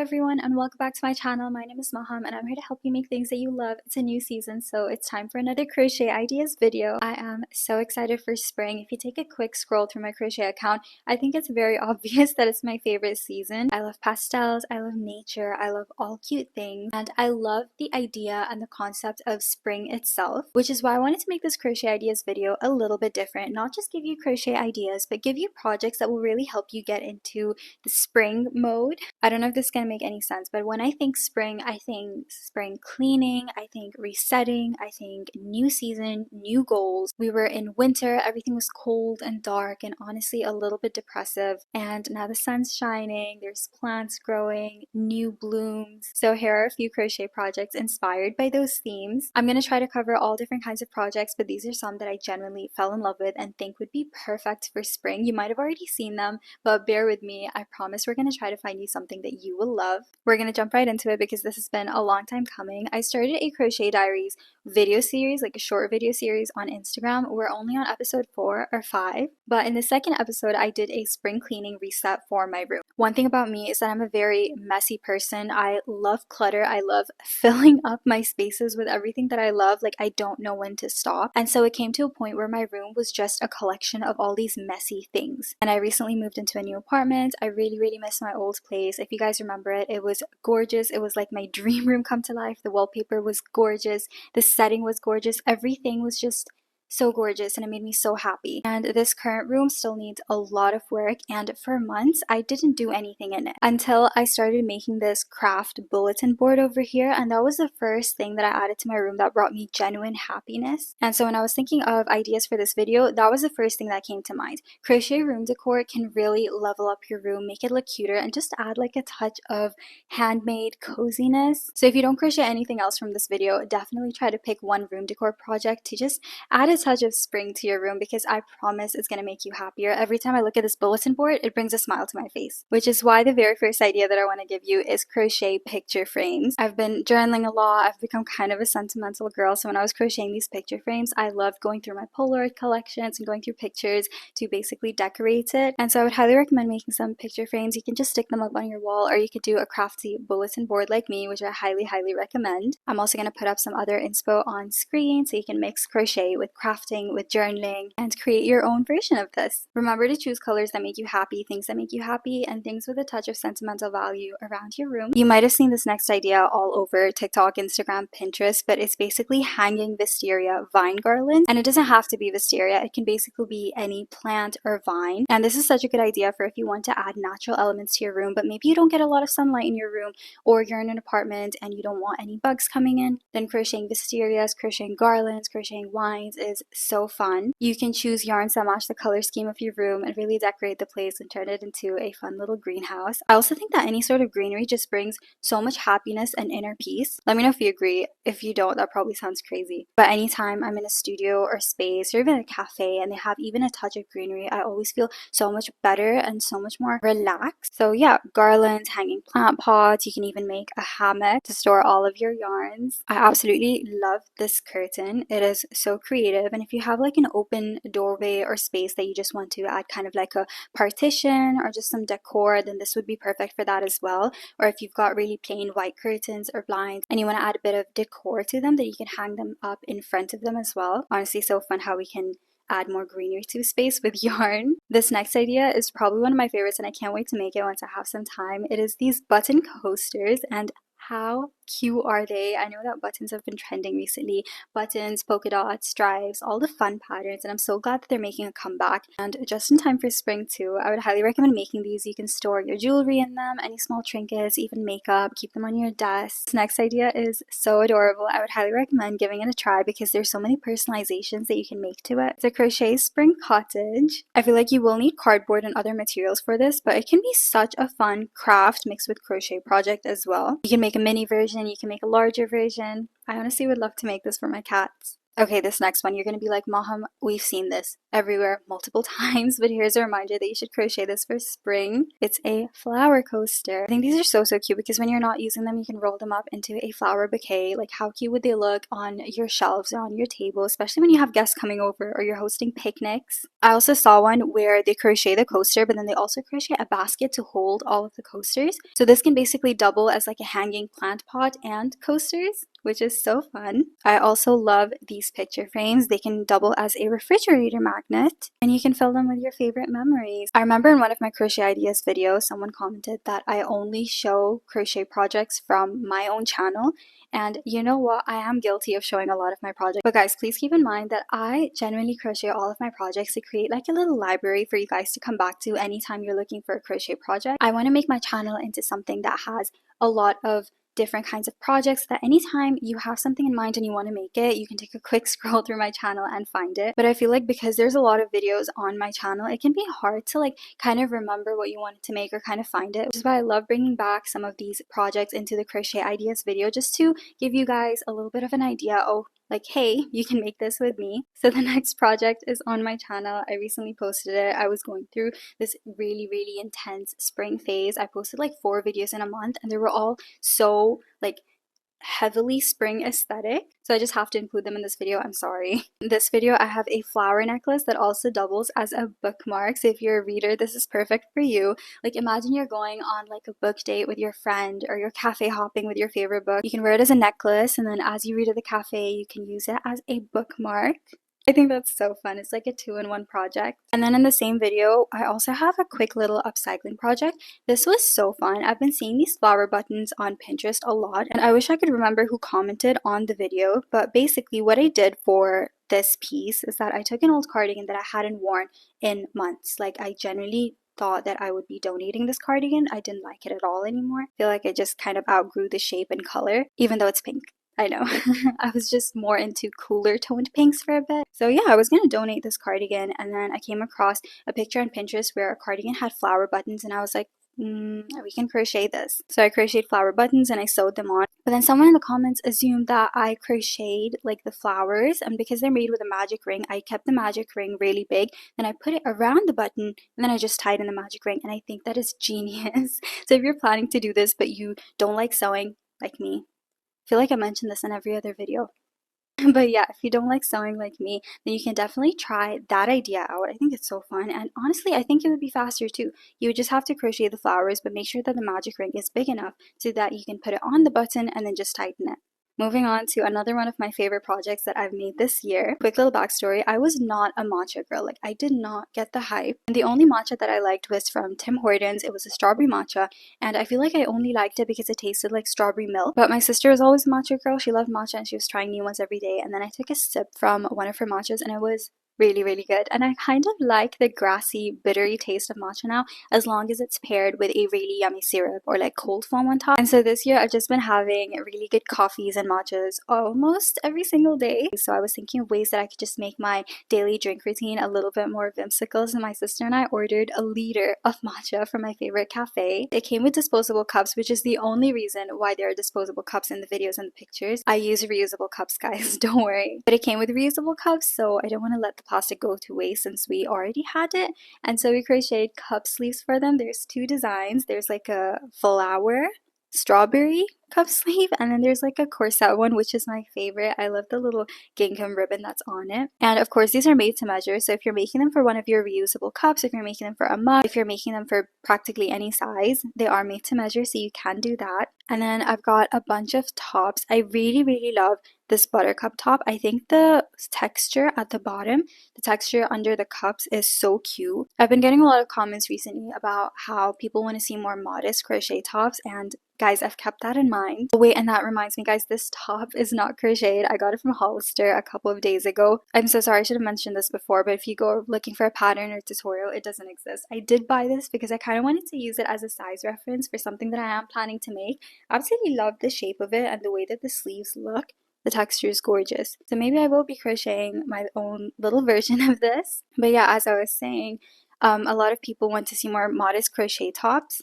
everyone, and welcome back to my channel. My name is Mahum and I'm here to help you make things that you love. It's a new season, so it's time for another crochet ideas video. I am so excited for spring. If you take a quick scroll through my crochet account, I think it's very obvious that it's my favorite season. I love pastels, I love nature, I love all cute things, and I love the idea and the concept of spring itself, which is why I wanted to make this crochet ideas video a little bit different. Not just give you crochet ideas, but give you projects that will really help you get into the spring mode. I don't know if this is going to make any sense, but when I think spring spring cleaning, I think resetting, I think new season, new goals. We were in winter, everything was cold and dark and honestly a little bit depressive, and now the sun's shining, there's plants growing, new blooms. So here are a few crochet projects inspired by those themes. I'm going to try to cover all different kinds of projects, but these are some that I genuinely fell in love with and think would be perfect for spring. You might have already seen them, but bear with me. I promise we're going to try to find you something that you will love. We're going to jump right into it because this has been a long time coming. I started a crochet diaries video series, like a short video series on Instagram. We're only on episode 4 or 5, but in the second episode I did a spring cleaning reset for my room. One thing about me is that I'm a very messy person. I love clutter. I love filling up my spaces with everything that I love. Like, I don't know when to stop. And so it came to a point where my room was just a collection of all these messy things. And I recently moved into a new apartment. I really miss my old place. If you guys remember it, it was gorgeous. It was like my dream room come to life. The wallpaper was gorgeous. The setting was gorgeous. Everything was just so gorgeous and it made me so happy. And this current room still needs a lot of work, and for months I didn't do anything in it until I started making this craft bulletin board over here, and that was the first thing that I added to my room that brought me genuine happiness. And so when I was thinking of ideas for this video, that was the first thing that came to mind. Crochet room decor can really level up your room, make it look cuter, and just add like a touch of handmade coziness. So if you don't crochet anything else from this video, definitely try to pick one room decor project to just add a touch of spring to your room, because I promise it's going to make you happier. Every time I look at this bulletin board, it brings a smile to my face, which is why the very first idea that I want to give you is crochet picture frames. I've been journaling a lot. I've become kind of a sentimental girl, so when I was crocheting these picture frames, I loved going through my Polaroid collections and going through pictures to basically decorate it. And so I would highly recommend making some picture frames. You can just stick them up on your wall, or you could do a crafty bulletin board like me, which I highly recommend. I'm also going to put up some other inspo on screen so you can mix crochet with crafting, with journaling, and create your own version of this. Remember to choose colors that make you happy, things that make you happy, and things with a touch of sentimental value around your room. You might have seen this next idea all over TikTok, Instagram, Pinterest, but it's basically hanging wisteria vine garlands. And it doesn't have to be wisteria, it can basically be any plant or vine. And this is such a good idea for if you want to add natural elements to your room, but maybe you don't get a lot of sunlight in your room, or you're in an apartment and you don't want any bugs coming in. Then crocheting wisterias, crocheting garlands, crocheting vines is so fun. You can choose yarns that match the color scheme of your room and really decorate the place and turn it into a fun little greenhouse. I also think that any sort of greenery just brings so much happiness and inner peace. Let me know if you agree. If you don't, that probably sounds crazy. But anytime I'm in a studio or space or even a cafe and they have even a touch of greenery, I always feel so much better and so much more relaxed. So yeah, garlands, hanging plant pots. You can even make a hammock to store all of your yarns. I absolutely love this curtain. It is so creative, and if you have like an open doorway or space that you just want to add kind of like a partition or just some decor, then this would be perfect for that as well. Or if you've got really plain white curtains or blinds and you want to add a bit of decor to them, then you can hang them up in front of them as well. Honestly, so fun how we can add more greenery to space with yarn. This next idea is probably one of my favorites and I can't wait to make it once I have some time. It is these button coasters, and how cute are they? I know that buttons have been trending recently. Buttons, polka dots, stripes, all the fun patterns, and I'm so glad that they're making a comeback. And just in time for spring too, I would highly recommend making these. You can store your jewelry in them, any small trinkets, even makeup, keep them on your desk. This next idea is so adorable. I would highly recommend giving it a try because there's so many personalizations that you can make to it. It's a crochet spring cottage. I feel like you will need cardboard and other materials for this, but it can be such a fun craft mixed with crochet project as well. You can make a mini version, you can make a larger version. I honestly would love to make this for my cats. Okay, this next one, you're gonna be like, Maham, we've seen this everywhere multiple times, but here's a reminder that you should crochet this for spring. It's a flower coaster. I think these are so cute because when you're not using them, you can roll them up into a flower bouquet. Like, how cute would they look on your shelves or on your table, especially when you have guests coming over or you're hosting picnics. I also saw one where they crochet the coaster, but then they also crochet a basket to hold all of the coasters. So this can basically double as like a hanging plant pot and coasters, which is so fun. I also love these picture frames. They can double as a refrigerator magnet and you can fill them with your favorite memories. I remember in one of my crochet ideas videos, someone commented that I only show crochet projects from my own channel. And you know what? I am guilty of showing a lot of my projects. But guys, please keep in mind that I genuinely crochet all of my projects to create like a little library for you guys to come back to anytime you're looking for a crochet project. I want to make my channel into something that has a lot of different kinds of projects, that anytime you have something in mind and you want to make it, you can take a quick scroll through my channel and find it. But I feel like because there's a lot of videos on my channel, it can be hard to like kind of remember what you wanted to make or kind of find it, which is why I love bringing back some of these projects into the crochet ideas video, just to give you guys a little bit of an idea. Oh, like, hey, you can make this with me. So the next project is on my channel. I recently posted it. I was going through this really intense spring phase. I posted like 4 videos in a month and they were all so like heavily spring aesthetic, so I just have to include them in this video. I'm sorry. In this video I have a flower necklace that also doubles as a bookmark, so if you're a reader, this is perfect for you. Like, imagine you're going on like a book date with your friend, or you're cafe hopping with your favorite book. You can wear it as a necklace, and then as you read at the cafe you can use it as a bookmark. I think that's so fun. It's like a 2-in-1 project. And then in the same video, I also have a quick little upcycling project. This was so fun. I've been seeing these flower buttons on Pinterest a lot, and I wish I could remember who commented on the video, but basically what I did for this piece is that I took an old cardigan that I hadn't worn in months. Like, I genuinely thought that I would be donating this cardigan. I didn't like it at all anymore. I feel like I just kind of outgrew the shape and color, even though it's pink. I know. I was just more into cooler toned pinks for a bit. So yeah, I was going to donate this cardigan, and then I came across a picture on Pinterest where a cardigan had flower buttons, and I was like, we can crochet this. So I crocheted flower buttons and I sewed them on. But then someone in the comments assumed that I crocheted like the flowers, and because they're made with a magic ring, I kept the magic ring really big, then I put it around the button, and then I just tied in the magic ring, and I think that is genius. So if you're planning to do this but you don't like sewing like me, I feel like I mentioned this in every other video. But yeah, if you don't like sewing like me, then you can definitely try that idea out. I think it's so fun, and honestly, I think it would be faster too. You would just have to crochet the flowers, but make sure that the magic ring is big enough so that you can put it on the button and then just tighten it. Moving on to another one of my favorite projects that I've made this year. Quick little backstory, I was not a matcha girl. Like, I did not get the hype. And the only matcha that I liked was from Tim Hortons. It was a strawberry matcha, and I feel like I only liked it because it tasted like strawberry milk. But my sister was always a matcha girl. She loved matcha and she was trying new ones every day. And then I took a sip from one of her matchas and it was really good, and I kind of like the grassy bittery taste of matcha now, as long as it's paired with a really yummy syrup or like cold foam on top. And so this year I've just been having really good coffees and matchas almost every single day, so I was thinking of ways that I could just make my daily drink routine a little bit more whimsical. So my sister and I ordered a liter of matcha from my favorite cafe. It came with disposable cups, which is the only reason why there are disposable cups in the videos and the pictures. I use reusable cups, guys, don't worry. But it came with reusable cups, so I don't want to let the plastic go to waste since we already had it. And so we crocheted cup sleeves for them. There's 2 designs. There's like a flower strawberry cup sleeve, and then there's like a corset one, which is my favorite. I love the little gingham ribbon that's on it. And of course, these are made to measure, so if you're making them for one of your reusable cups, if you're making them for a mug, if you're making them for practically any size, they are made to measure, so you can do that. And then I've got a bunch of tops. I really love this buttercup top. I think the texture at the bottom, the texture under the cups is so cute. I've been getting a lot of comments recently about how people want to see more modest crochet tops, and guys, I've kept that in mind. Oh wait, and that reminds me, guys, this top is not crocheted. I got it from Hollister a couple of days ago. I'm so sorry, I should have mentioned this before, but if you go looking for a pattern or tutorial, it doesn't exist. I did buy this because I kind of wanted to use it as a size reference for something that I am planning to make. I absolutely love the shape of it and the way that the sleeves look. The texture is gorgeous. So maybe I will be crocheting my own little version of this. But yeah, as I was saying, a lot of people want to see more modest crochet tops.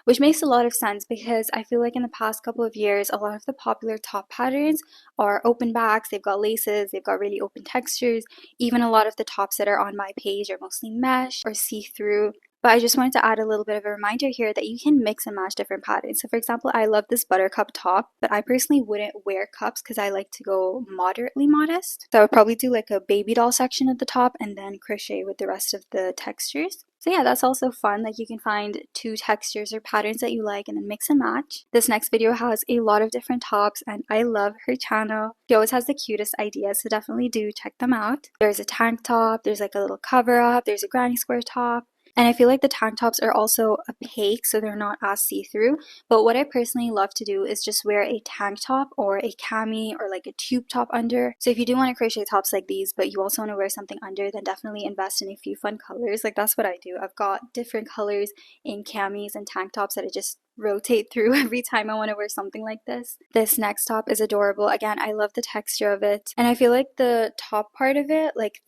which makes a lot of sense because I feel like in the past couple of years, a lot of the popular top patterns are open backs, they've got laces, they've got really open textures. Even a lot of the tops that are on my page are mostly mesh or see-through. But I just wanted to add a little bit of a reminder here that you can mix and match different patterns. So for example, I love this buttercup top, but I personally wouldn't wear cups because I like to go moderately modest. So I would probably do like a baby doll section at the top and then crochet with the rest of the textures. So yeah, that's also fun. Like you can find two textures or patterns that you like and then mix and match. This next video has a lot of different tops and I love her channel. She always has the cutest ideas, so definitely do check them out. There's a tank top, there's like a little cover up, there's a granny square top. And I feel like the tank tops are also opaque, so they're not as see-through. But what I personally love to do is just wear a tank top or a cami or like a tube top under. So if you do want to crochet tops like these, but you also want to wear something under, then definitely invest in a few fun colors. Like that's what I do. I've got different colors in camis and tank tops that I just rotate through every time I want to wear something like this. This next top is adorable. Again, I love the texture of it. And I feel like the top part of it, like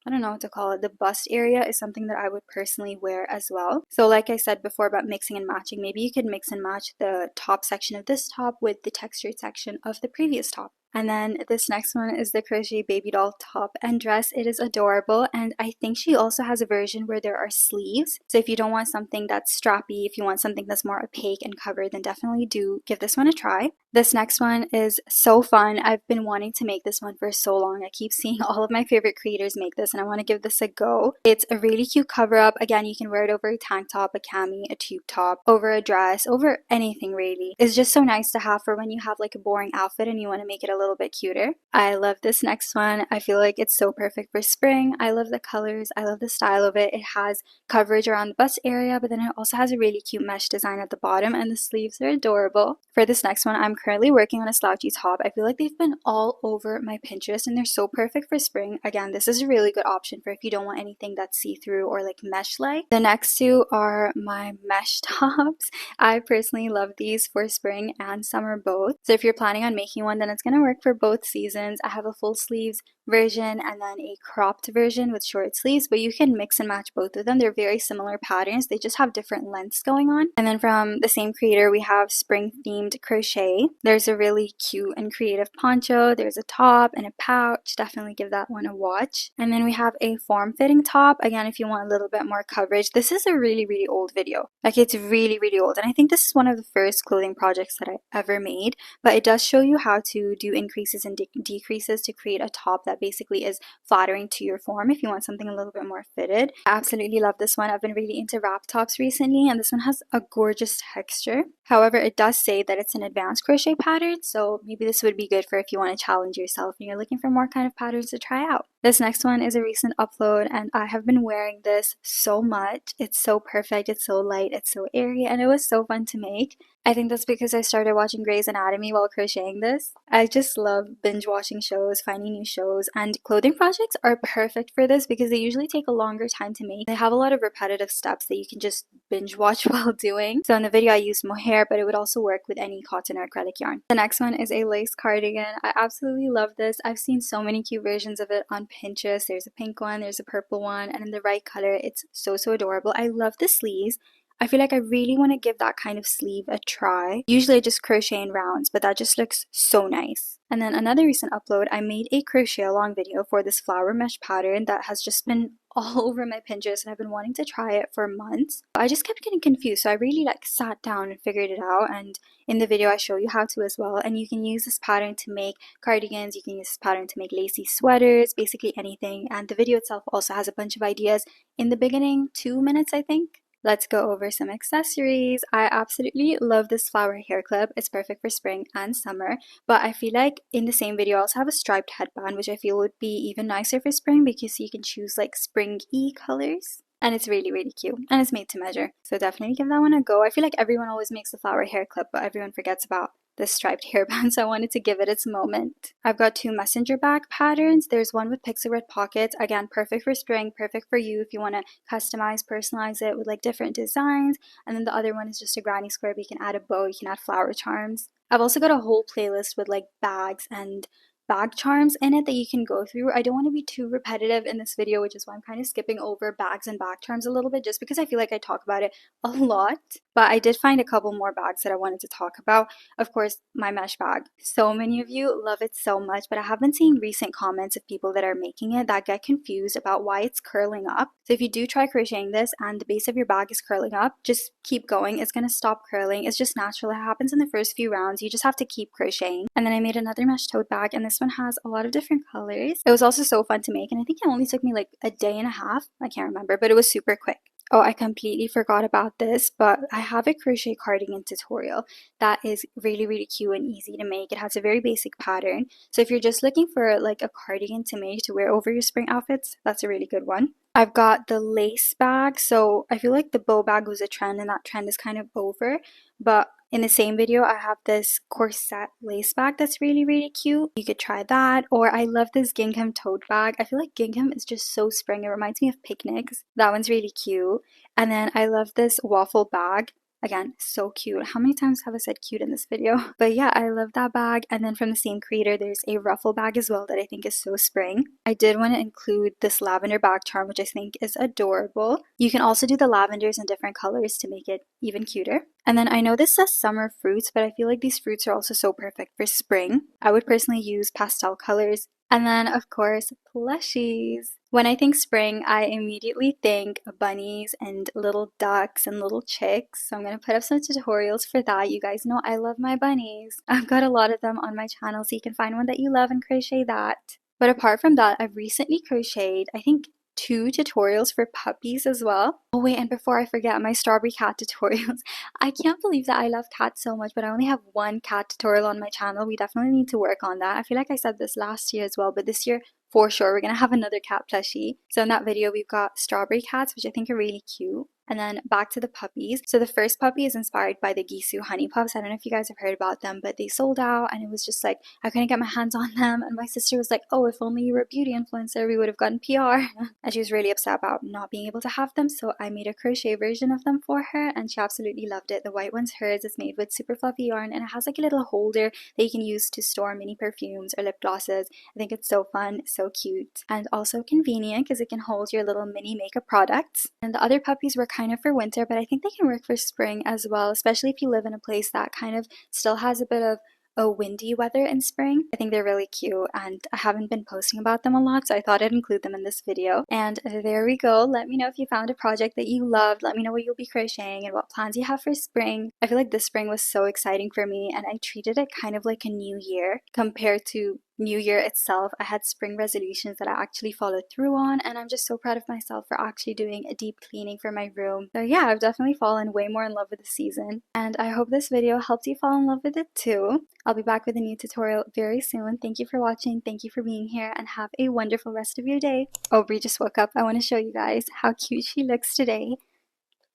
I don't know what to call it, the bust area is something that I would personally wear as well. So like I said before about mixing and matching, maybe you could mix and match the top section of this top with the textured section of the previous top. And then this next one is the crochet baby doll top and dress. It is adorable, and I think she also has a version where there are sleeves. So if you don't want something that's strappy, if you want something that's more opaque and covered, then definitely do give this one a try. This next one is so fun. I've been wanting to make this one for so long. I keep seeing all of my favorite creators make this and I want to give this a go. It's a really cute cover up. Again, you can wear it over a tank top, a cami, a tube top, over a dress, over anything really. It's just so nice to have for when you have like a boring outfit and you want to make it a little bit cuter. I love this next one. I feel like it's so perfect for spring. I love the colors. I love the style of it. It has coverage around the bust area, but then it also has a really cute mesh design at the bottom and the sleeves are adorable. For this next one, I'm currently working on a slouchy top. I feel like they've been all over my Pinterest and they're so perfect for spring. Again, this is a really good option for if you don't want anything that's see-through or like mesh-like. The next two are my mesh tops. I personally love these for spring and summer both. So if you're planning on making one, then it's going to work for both seasons. I have a full sleeves version and then a cropped version with short sleeves, but you can mix and match both of them. They're very similar patterns, they just have different lengths going on. And then from the same creator we have spring themed crochet. There's a really cute and creative poncho, there's a top and a pouch, definitely give that one a watch. And then we have a form-fitting top, again if you want a little bit more coverage. This is a really old video, like it's really old, and I think this is one of the first clothing projects that I ever made, but it does show you how to do increases and decreases to create a top that basically is flattering to your form if you want something a little bit more fitted. I absolutely love this one. I've been really into wrap tops recently and this one has a gorgeous texture. However, it does say that it's an advanced crochet pattern, so maybe this would be good for if you want to challenge yourself and you're looking for more kind of patterns to try out. This next one is a recent upload and I have been wearing this so much. It's so perfect, it's so light, it's so airy, and it was so fun to make. I think that's because I started watching Grey's Anatomy while crocheting this. I just love binge watching shows, finding new shows, and clothing projects are perfect for this because they usually take a longer time to make. They have a lot of repetitive steps that you can just binge watch while doing. So in the video I used mohair, but it would also work with any cotton or acrylic yarn. The next one is a lace cardigan. I absolutely love this. I've seen so many cute versions of it on Pinterest. There's a pink one, there's a purple one, and in the right color, it's so adorable. I love the sleeves. I feel like I really want to give that kind of sleeve a try. Usually I just crochet in rounds, but that just looks so nice. And then another recent upload, I made a crochet along video for this flower mesh pattern that has just been all over my Pinterest and I've been wanting to try it for months. I just kept getting confused, so I really sat down and figured it out, and in the video I show you how to as well. And you can use this pattern to make cardigans, you can use this pattern to make lacy sweaters, basically anything. And the video itself also has a bunch of ideas in the beginning, 2 minutes I think. Let's go over some accessories. I absolutely love this flower hair clip. It's perfect for spring and summer, but I feel like in the same video I also have a striped headband, which I feel would be even nicer for spring because you can choose like spring-y colors. And it's really cute and it's made to measure, so definitely give that one a go. I feel like everyone always makes the flower hair clip, but everyone forgets about the striped hairband, so I wanted to give it its moment. I've got two messenger bag patterns. There's one with pixel red pockets, again perfect for spring, perfect for you if you want to customize, personalize it with like different designs, and then the other one is just a granny square, but you can add a bow, you can add flower charms. I've also got a whole playlist with like bags and bag charms in it that you can go through. I don't want to be too repetitive in this video, which is why I'm kind of skipping over bags and bag charms a little bit, just because I feel like I talk about it a lot. But I did find a couple more bags that I wanted to talk about. Of course, my mesh bag. So many of you love it so much, but I have been seeing recent comments of people that are making it that get confused about why it's curling up. So if you do try crocheting this and the base of your bag is curling up, just keep going. It's going to stop curling. It's just natural. It happens in the first few rounds. You just have to keep crocheting. And then I made another mesh tote bag, and this one has a lot of different colors. It was also so fun to make, and I think it only took me like a day and a half. I can't remember, but it was super quick. Oh, I completely forgot about this, but I have a crochet cardigan tutorial that is really, really cute and easy to make. It has a very basic pattern. So if you're just looking for like a cardigan to make to wear over your spring outfits, that's a really good one. I've got the lace bag. So I feel like the bow bag was a trend and that trend is kind of over, but in the same video, I have this corset lace bag that's really, really cute. You could try that. Or I love this gingham tote bag. I feel like gingham is just so spring. It reminds me of picnics. That one's really cute. And then I love this waffle bag. Again, so cute. How many times have I said cute in this video? But yeah, I love that bag. And then from the same creator, there's a ruffle bag as well that I think is so spring. I did want to include this lavender bag charm, which I think is adorable. You can also do the lavenders in different colors to make it even cuter. And then I know this says summer fruits, but I feel like these fruits are also so perfect for spring. I would personally use pastel colors. And then, of course, plushies. When I think spring, I immediately think bunnies and little ducks and little chicks. So I'm going to put up some tutorials for that. You guys know I love my bunnies. I've got a lot of them on my channel, so you can find one that you love and crochet that. But apart from that, I've recently crocheted, I think, 2 tutorials for puppies as well. Oh wait, and before I forget, my strawberry cat tutorials. I can't believe that I love cats so much, but I only have 1 cat tutorial on my channel. We definitely need to work on that. I feel like I said this last year as well, but this year for sure we're gonna have another cat plushie. So in that video we've got strawberry cats, which I think are really cute. And then back to the puppies. So the first puppy is inspired by the Gisu honey pups. I don't know if you guys have heard about them, but they sold out and it was just like I couldn't get my hands on them. And my sister was like, oh, if only you were a beauty influencer, we would have gotten PR. And she was really upset about not being able to have them. So I made a crochet version of them for her and she absolutely loved it. The white one's hers. It's made with super fluffy yarn and it has like a little holder that you can use to store mini perfumes or lip glosses. I think it's so fun, so cute, and also convenient because it can hold your little mini makeup products. And the other puppies were kind of for winter, but I think they can work for spring as well, especially if you live in a place that kind of still has a bit of a windy weather in spring. I think they're really cute and I haven't been posting about them a lot, so I thought I'd include them in this video. And there we go. Let me know if you found a project that you loved. Let me know what you'll be crocheting and what plans you have for spring. I feel like this spring was so exciting for me and I treated it kind of like a new year compared to New Year itself. I had spring resolutions that I actually followed through on and I'm just so proud of myself for actually doing a deep cleaning for my room. So yeah, I've definitely fallen way more in love with the season and I hope this video helped you fall in love with it too. I'll be back with a new tutorial very soon. Thank you for watching, thank you for being here, and have a wonderful rest of your day. Oh, Brie just woke up. I want to show you guys how cute she looks today.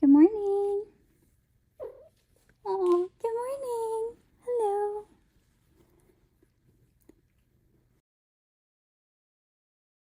Good morning. Oh, good